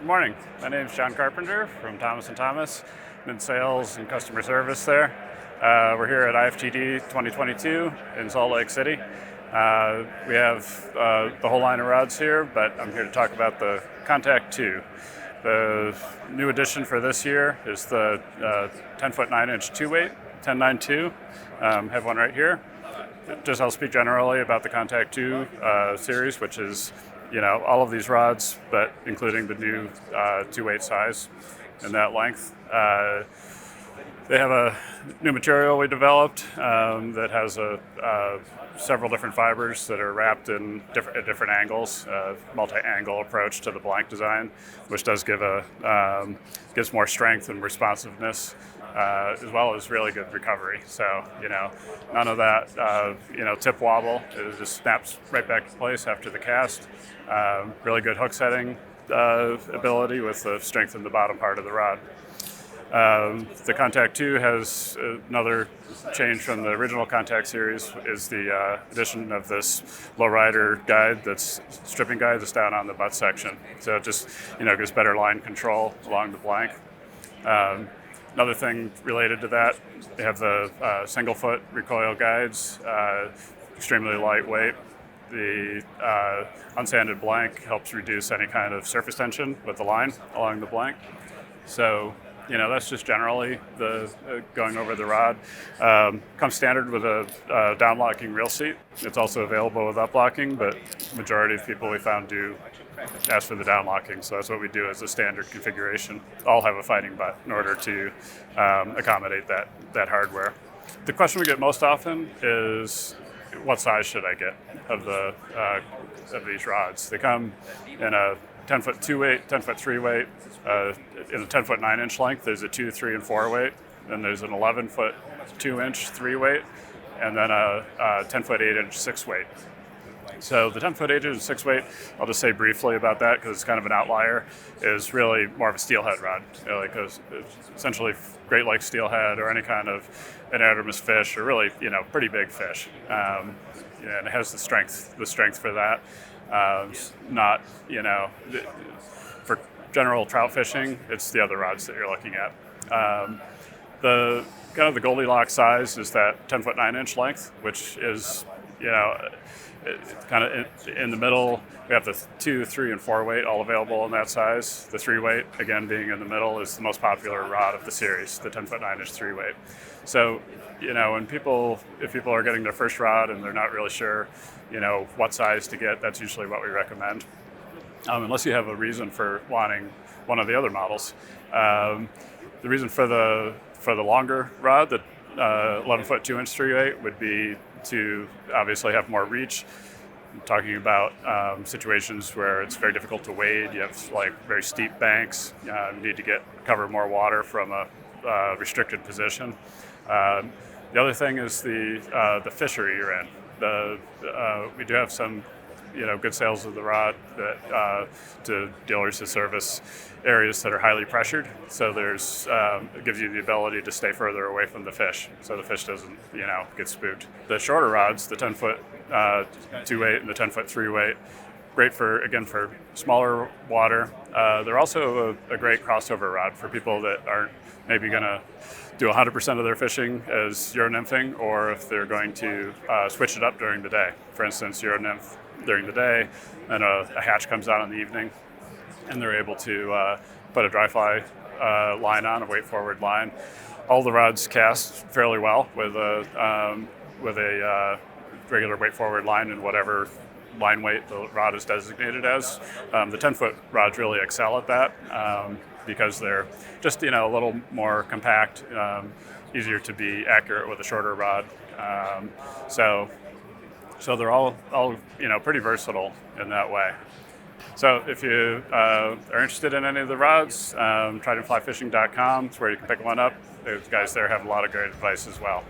morning. My name is John Carpenter from Thomas & Thomas. I'm in sales and customer service there. We're here at IFTD 2022 in Salt Lake City. We have the whole line of rods here, but I'm here to talk about the Contact 2. The new addition for this year is the 10-foot 9-inch 2-weight, 1092. Have one right here. I'll speak generally about the Contact 2 series, which is all of these rods, but including the new 2-weight size and that length. They have a new material we developed that has several different fibers that are wrapped in different angles, multi-angle approach to the blank design, which does gives more strength and responsiveness, as well as really good recovery. So, none of that, tip wobble. It just snaps right back to place after the cast. Really good hook setting ability with the strength in the bottom part of the rod. The Contact 2 has another change from the original Contact series is the addition of this lowrider guide, stripping guide that's down on the butt section. So it just gives better line control along the blank. Another thing related to that, they have the single foot recoil guides, extremely lightweight. The unsanded blank helps reduce any kind of surface tension with the line along the blank. So that's just generally the going over the rod. Comes standard with a down-locking reel seat. It's also available with up-locking, but majority of people we found do ask for the down-locking, so that's what we do as a standard configuration. All have a fighting butt in order to accommodate that hardware. The question we get most often is, what size should I get of these rods? They come in a 10-foot 2-weight, 10-foot 3-weight, in a 10-foot 9-inch length. There's a 2, 3, and 4-weight. Then there's an 11-foot 2-inch 3-weight, and then a 10-foot 8-inch 6-weight. So the 10-foot 8-inch 6-weight, I'll just say briefly about that because it's kind of an outlier, is really more of a steelhead rod. It's essentially Great Lakes steelhead or any kind of anadromous fish or really pretty big fish. And it has the strength for that. Not for general trout fishing, it's the other rods that you're looking at. The kind of the Goldilocks size is that 10-foot 9-inch length, which is kind of in the middle. We have the 2, 3, and 4-weight all available in that size. The 3-weight, again being in the middle, is the most popular rod of the series, the 10-foot 9-inch 3-weight. So, if people are getting their first rod and they're not really sure, what size to get, that's usually what we recommend. Unless you have a reason for wanting one of the other models. The reason for the longer rod, the 11-foot 2-inch 3-weight, would be to obviously have more reach. I'm talking about situations where it's very difficult to wade. You have very steep banks. You need to cover more water from a restricted position. The other thing is the fishery you're in. We do have some good sales of the rod to dealers who service areas that are highly pressured. So it gives you the ability to stay further away from the fish, so the fish doesn't get spooked. The shorter rods, the 10-foot 2-weight and the 10-foot 3-weight, great for smaller water. They're also a great crossover rod for people that aren't maybe going to do 100% of their fishing as Euro nymphing, or if they're going to switch it up during the day. For instance, Euro nymph during the day, and a hatch comes out in the evening, and they're able to put a dry fly line on, a weight forward line. All the rods cast fairly well with a regular weight forward line and whatever line weight the rod is designated as. The 10-foot rods really excel at that because they're just a little more compact, easier to be accurate with a shorter rod. So they're all pretty versatile in that way. So if you are interested in any of the rods, tridentflyfishing.com is where you can pick one up. The guys there have a lot of great advice as well.